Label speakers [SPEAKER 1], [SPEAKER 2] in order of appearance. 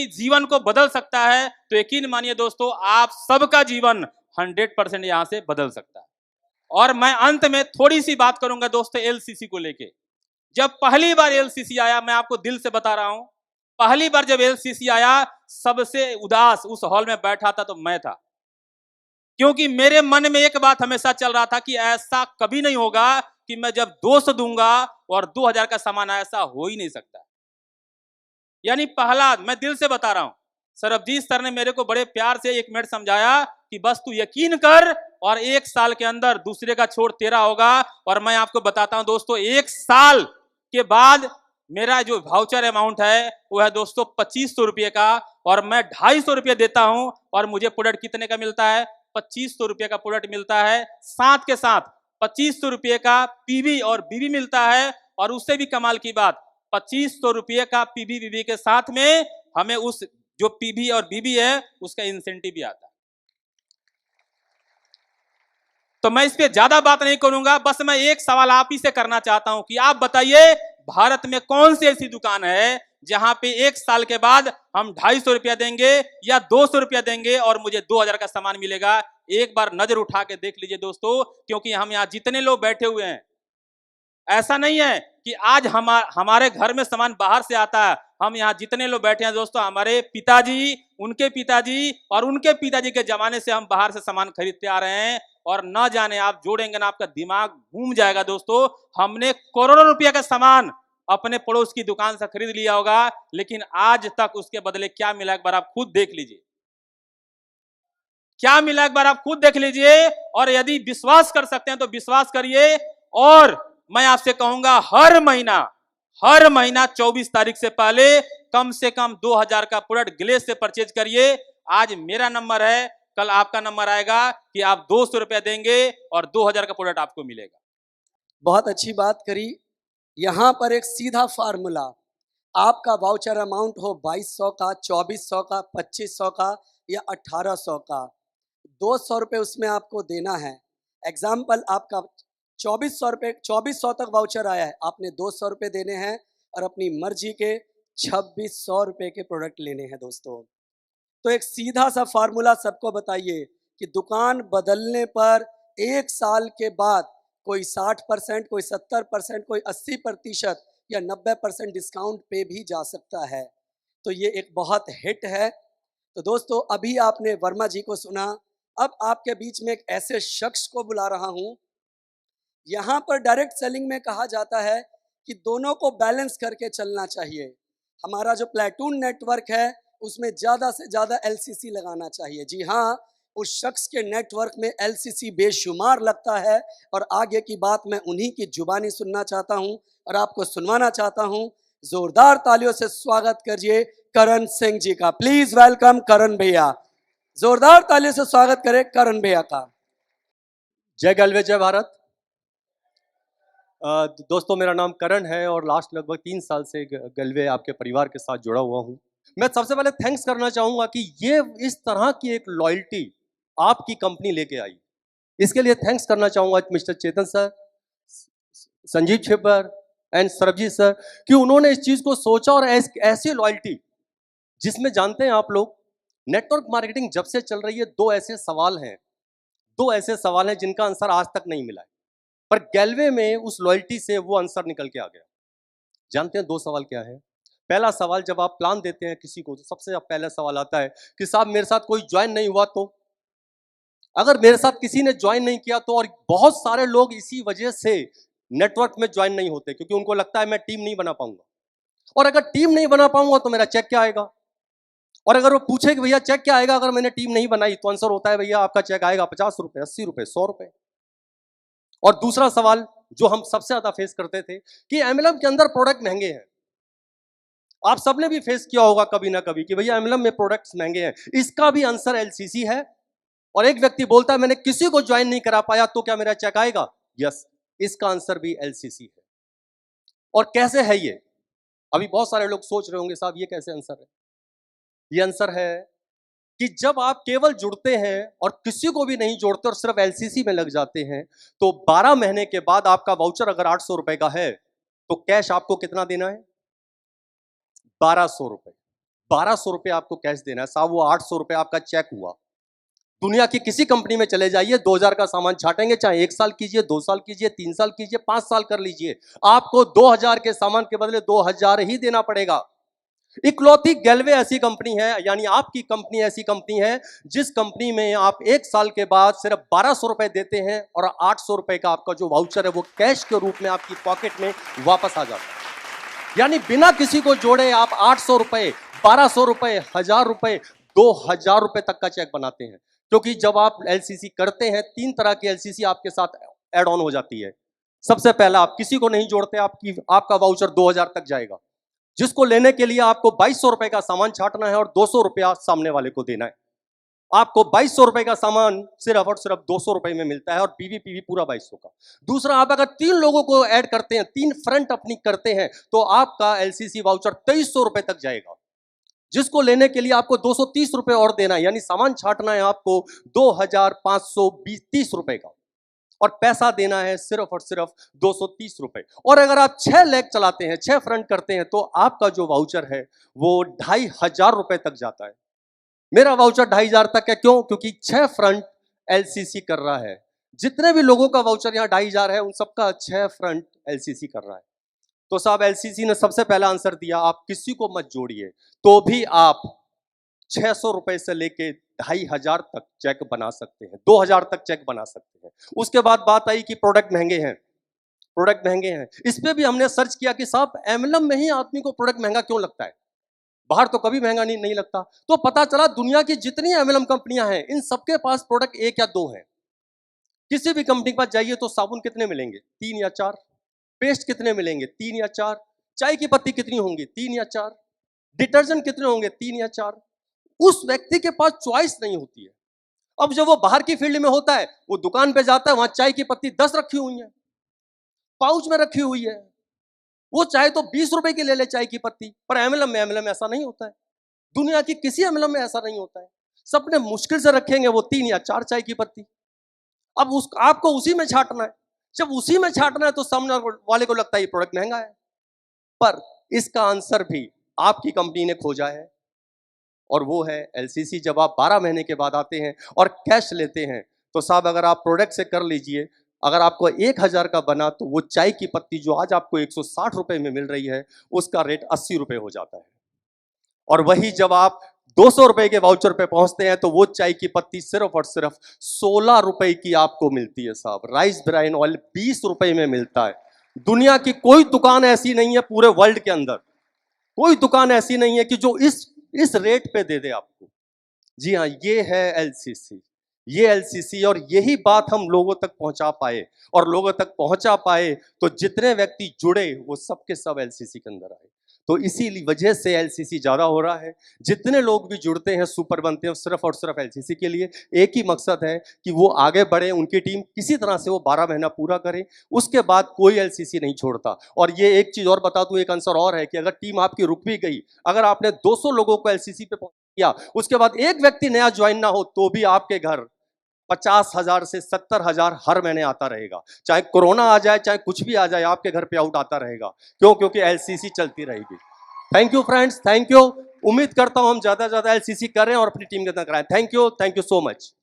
[SPEAKER 1] जीवन को बदल सकता है, तो यकीन मानिए दोस्तों आप सबका जीवन 100% यहां से बदल सकता है। और मैं अंत में थोड़ी सी बात करूंगा दोस्तों एलसीसी को लेके। जब पहली बार एलसीसी आया, मैं आपको दिल से बता रहा हूं, पहली बार जब एलसीसी आया, सबसे उदास उस हॉल में बैठा था तो मैं था। क्योंकि मेरे मन में एक बात हमेशा चल रहा था कि ऐसा कभी नहीं होगा कि मैं जब 200 दूंगा और 2000 का सामान आया, ऐसा हो ही नहीं सकता। यानी पहला, मैं दिल से बता रहा हूं, सरबजीत सर ने मेरे को बड़े प्यार से 1 मिनट समझाया कि बस तू यकीन कर और 1 साल के अंदर दूसरे का छोड़ तेरा होगा। और मैं आपको बताता हूं दोस्तों, 1 साल के बाद मेरा जो वाउचर अमाउंट है वो है दोस्तों 2500 रुपये का, और मैं 250 रुपये देता हूं और मुझे प्रोडक्ट कितने का मिलता है? 2500 रुपये का प्रोडक्ट मिलता है। साथ के साथ 2500 रुपये का पीवी और बीबी मिलता है। और उससे भी कमाल की बात, 2500 रुपये का पीवी बीबी के साथ में हमें उस जो पीवी और बीबी है उसका इंसेंटिव भी आता है। तो मैं इस पे ज्यादा बात नहीं करूंगा, बस मैं एक सवाल आप ही से करना चाहता हूं कि आप बताइए भारत में कौन सी ऐसी दुकान है जहां पे 1 साल के बाद हम 250 रुपया देंगे या 200 रुपया देंगे और मुझे 2000 का सामान मिलेगा? एक बार नजर उठा के देख लीजिए दोस्तों, क्योंकि हम यहां जितने लोग बैठे हुए हैं, ऐसा नहीं है कि आज हमारे घर में सामान बाहर से आता है। हम यहाँ जितने लोग बैठे हैं दोस्तों, हमारे पिताजी, उनके पिताजी और उनके पिताजी के जमाने से हम बाहर से सामान खरीदते आ रहे हैं। और ना जाने, आप जोड़ेंगे ना आपका दिमाग घूम जाएगा दोस्तों, हमने करोड़ों रुपया का सामान अपने पड़ोस की दुकान से खरीद लिया होगा, लेकिन आज तक उसके बदले क्या मिला एक बार आप खुद देख लीजिए। क्या मिला एक बार आप खुद देख लीजिए। और यदि विश्वास कर सकते हैं तो विश्वास करिए। और मैं आपसे कहूंगा हर महीना 24 तारीख से पहले कम से कम 2000 का प्रोडक्ट ग्लेस से परचेज करिए। आज मेरा नंबर है, कल आपका नंबर आएगा कि आप 200 रुपया देंगे और 2000 का प्रोडक्ट आपको मिलेगा।
[SPEAKER 2] बहुत अच्छी बात करी। यहां पर एक सीधा फार्मूला, आपका वाउचर अमाउंट हो 2200 का, 2400 का, 2500 का या 1800 का, 200 रुपये उसमें आपको देना है। एग्जाम्पल, आपका 2400 तक वाउचर आया है, आपने 200 रुपये देने हैं और अपनी मर्जी के 2600 रुपये के प्रोडक्ट लेने हैं दोस्तों। तो एक सीधा सा फार्मूला सबको बताइए कि दुकान बदलने पर 1 साल के बाद कोई 60%, कोई 70%, कोई 80% या 90% डिस्काउंट पे भी जा सकता है। तो ये एक बहुत हिट है। तो दोस्तों, अभी आपने वर्मा जी को सुना, अब आपके बीच में एक ऐसे शख्स को बुला रहा हूं। यहाँ पर डायरेक्ट सेलिंग में कहा जाता है कि दोनों को बैलेंस करके चलना चाहिए। हमारा जो प्लेटून नेटवर्क है उसमें ज़्यादा से ज़्यादा एलसीसी लगाना चाहिए। जी हाँ, उस शख्स के नेटवर्क में एलसीसी बेशुमार लगता है। और आगे की बात मैं उन्हीं की जुबानी सुनना चाहता हूं और आपको सुनवाना चाहता हूं। जोरदार तालियों से स्वागत करिए करण सिंह जी का। प्लीज वेलकम करण भैया। जोरदार तालियों से स्वागत करें करण भैया का।
[SPEAKER 3] जय गलवे, जय भारत। दोस्तों, मेरा नाम करण है और लास्ट लगभग 3 साल से गलवे आपके परिवार के साथ जुड़ा हुआ हूं। मैं सबसे पहले थैंक्स करना चाहूंगा कि ये इस तरह की एक लॉयल्टी आपकी कंपनी लेके आई। इसके लिए थैंक्स करना चाहूंगा mister Chetan sir, Sanjeev Chhibber and Sarabjit sir, कि उन्होंने इस चीज को सोचा और ऐसी लॉयल्टी जिसमें, जानते हैं आप लोग, नेटवर्क मार्केटिंग जब से चल रही है, दो ऐसे सवाल हैं जिनका आंसर आज तक नहीं मिला है, पर गैलवे में उस लॉयल्टी से वो आंसर निकल के आ गया। जानते हैं 2 सवाल क्या है? पहला सवाल, जब आप प्लान देते हैं किसी को तो सबसे पहला सवाल आता है कि साहब मेरे साथ कोई ज्वाइन नहीं हुआ तो, अगर मेरे साथ किसी ने ज्वाइन नहीं किया तो, और बहुत सारे लोग इसी वजह से नेटवर्क में ज्वाइन नहीं होते क्योंकि उनको लगता है मैं टीम नहीं बना पाऊंगा, और अगर टीम नहीं बना पाऊंगा तो मेरा चेक क्या आएगा। और अगर वो पूछे कि भैया चेक क्या आएगा अगर मैंने टीम नहीं बनाई, तो आंसर होता है भैया आपका चेक आएगा 50 रुपए, 80 रुपए, 100 रुपए। और दूसरा सवाल जो हम सबसे ज्यादा फेस करते थे कि एमएलएम के अंदर प्रोडक्ट महंगे हैं। आप सबने भी फेस किया होगा कभी ना कभी कि भैया एमएलएम में प्रोडक्ट्स महंगे हैं। इसका भी आंसर एलसीसी है। और एक व्यक्ति बोलता है मैंने किसी को ज्वाइन नहीं करा पाया तो क्या मेरा चेक आएगा? यस, इसका आंसर भी एलसीसी है। और कैसे है ये? अभी बहुत सारे लोग सोच रहे होंगे साहब ये कैसे आंसर है? ये आंसर है कि जब आप केवल जुड़ते हैं और किसी को भी नहीं जोड़ते और सिर्फ एलसीसी में लग जाते हैं, तो 12 महीने के बाद आपका वाउचर अगर 800 रुपए का है तो कैश आपको कितना देना है? 1200 रुपए। 1200 रुपये आपको कैश देना है, साहब वो 800 रुपये आपका चेक हुआ। दुनिया की किसी कंपनी में चले जाइए, 2000 का सामान छाटेंगे, चाहे 1 साल कीजिए, 2 साल कीजिए, 3 साल कीजिए, 5 साल कर लीजिए, आपको 2000 के सामान के बदले 2000 ही देना पड़ेगा। इकलौती गैल्वे ऐसी कंपनी है, यानी आपकी कंपनी ऐसी कंपनी है जिस कंपनी में आप 1 साल के बाद सिर्फ 1200 रुपए देते हैं और 800 रुपए का आपका जो वाउचर है वो कैश के रूप में आपकी पॉकेट में वापस आ जाता है। यानी बिना किसी को जोड़े आप 800 रुपए, 1200 रुपए, 1000 रुपए, 2000 रुपए तक का चेक बनाते हैं। क्योंकि जब आप एलसीसी करते हैं, 3 तरह की एलसीसी आपके साथ एड ऑन हो जाती है। सबसे पहला, आप किसी को नहीं जोड़ते, आपका वाउचर 2000 तक जाएगा, जिसको लेने के लिए आपको 2200 रुपए का सामान छाटना है और 200 रुपया सामने वाले को देना है। आपको 2200 रुपए का सामान सिर्फ और सिर्फ 200 रुपए में मिलता है और पीवी पूरा 2200 का। दूसरा, आप अगर 3 लोगों को ऐड करते हैं, 3 फ्रंट अपनी करते हैं, तो आपका एलसीसी वाउचर 2300 रुपए तक जाएगा, जिसको लेने के लिए आपको 230 रुपए और देना है, यानी सामान छाटना है आपको 2530 रुपए का और पैसा देना है सिर्फ और सिर्फ 230 रुपए। और अगर आप 6 लेग चलाते हैं, 6 फ्रंट करते हैं, तो आपका जो वाउचर है वो 2500 रुपए तक जाता है। मेरा वाउचर 2500 तक है, क्यों? क्योंकि 6 फ्रंट एलसीसी कर रहा है। जितने भी लोगों का वाउचर यहाँ 2500 है, उन सबका 6 फ्रंट एलसीसी कर रहा है। तो साहब एलसीसी ने सबसे पहला आंसर दिया, आप किसी को मत जोड़िए, तो भी आप 600 रुपए से लेके 2500 तक चेक बना सकते हैं, 2000 तक चेक बना सकते हैं। उसके बाद बात आई कि प्रोडक्ट महंगे हैं, प्रोडक्ट महंगे हैं। इस पे भी हमने सर्च किया कि साहब एमएलएम में ही आदमी को प्रोडक्ट महंगा क्यों लगता है, बाहर तो कभी महंगा नहीं लगता। तो पता चला दुनिया की जितनी एमएलएम कंपनियां हैं, इन सबके पास प्रोडक्ट 1 या 2 हैं। किसी भी कंपनी के पास जाइए तो साबुन कितने मिलेंगे? 3 या 4। पेस्ट कितने मिलेंगे? 3 या 4। चाय की पत्ती कितनी होंगी? 3 या 4। डिटर्जेंट कितने होंगे? 3 या 4। उस व्यक्ति के पास चॉइस नहीं होती है। अब जब वो बाहर की फील्ड में होता है, वो दुकान पे जाता है, वहां चाय की पत्ती 10 रखी हुई है, पाउच में रखी हुई है, वो चाहे तो 20 रुपए की ले ले चाय की पत्ती। पर एमएलएम में ऐसा नहीं होता है, दुनिया की किसी एमएलएम में ऐसा नहीं होता है। सबने मुश्किल से रखेंगे वो 3 या 4 चाय की पत्ती। अब आपको उसी में छाटना है। जब उसी में छाटना है तो सामने वाले को लगता है ये प्रोडक्ट महंगा है, पर इसका आंसर भी आपकी कंपनी ने खोजा है, और वो है एलसीसी। जब आप 12 महीने के बाद आते हैं और कैश लेते हैं, तो साहब अगर आप प्रोडक्ट से कर लीजिए, अगर आपको 1000 का बना, तो वो चाय की पत्ती जो आज आपको 160 रुपए में मिल रही है, उसका रेट 80 रुपए हो जाता है। और वही जब आप 200 रुपए के वाउचर पे पहुंचते हैं, तो वो चाय की पत्ती सिर्फ और सिर्फ 16 रुपए की आपको मिलती है। साहब राइस ब्राइन ऑयल 20 रुपए में मिलता है। दुनिया की कोई दुकान ऐसी नहीं है पूरे वर्ल्ड के अंदर, कोई दुकान ऐसी नहीं है कि जो इस रेट पे दे दे आपको। जी हाँ, ये है एलसीसी, ये एलसीसी। और यही बात हम लोगों तक पहुंचा पाए, और लोगों तक पहुंचा पाए तो जितने व्यक्ति जुड़े वो सब के सब एलसीसी के अंदर आए। तो इसी वजह से एलसीसी ज्यादा हो रहा है। जितने लोग भी जुड़ते हैं, सुपर बनते हैं, सिर्फ और सिर्फ एलसीसी के लिए। एक ही मकसद है कि वो आगे बढ़े, उनकी टीम किसी तरह से वो 12 महीना पूरा करे, उसके बाद कोई एलसीसी नहीं छोड़ता। और ये एक चीज और बता दूं, एक आंसर और है कि अगर टीम आपकी रुक भी गई, अगर आपने 200 लोगों को एलसीसी पे पहुंचा, उसके बाद एक व्यक्ति नया ज्वाइन ना हो, तो भी आपके घर 50,000 से 70,000 हर महीने आता रहेगा। चाहे कोरोना आ जाए, चाहे कुछ भी आ जाए, आपके घर पे आउट आता रहेगा। क्यों? क्योंकि एलसीसी चलती रहेगी। Thank you friends, thank you. उम्मीद करता हूं हम ज्यादा से ज्यादा एलसीसी करें और अपनी टीम के साथ कराएं। Thank you so much.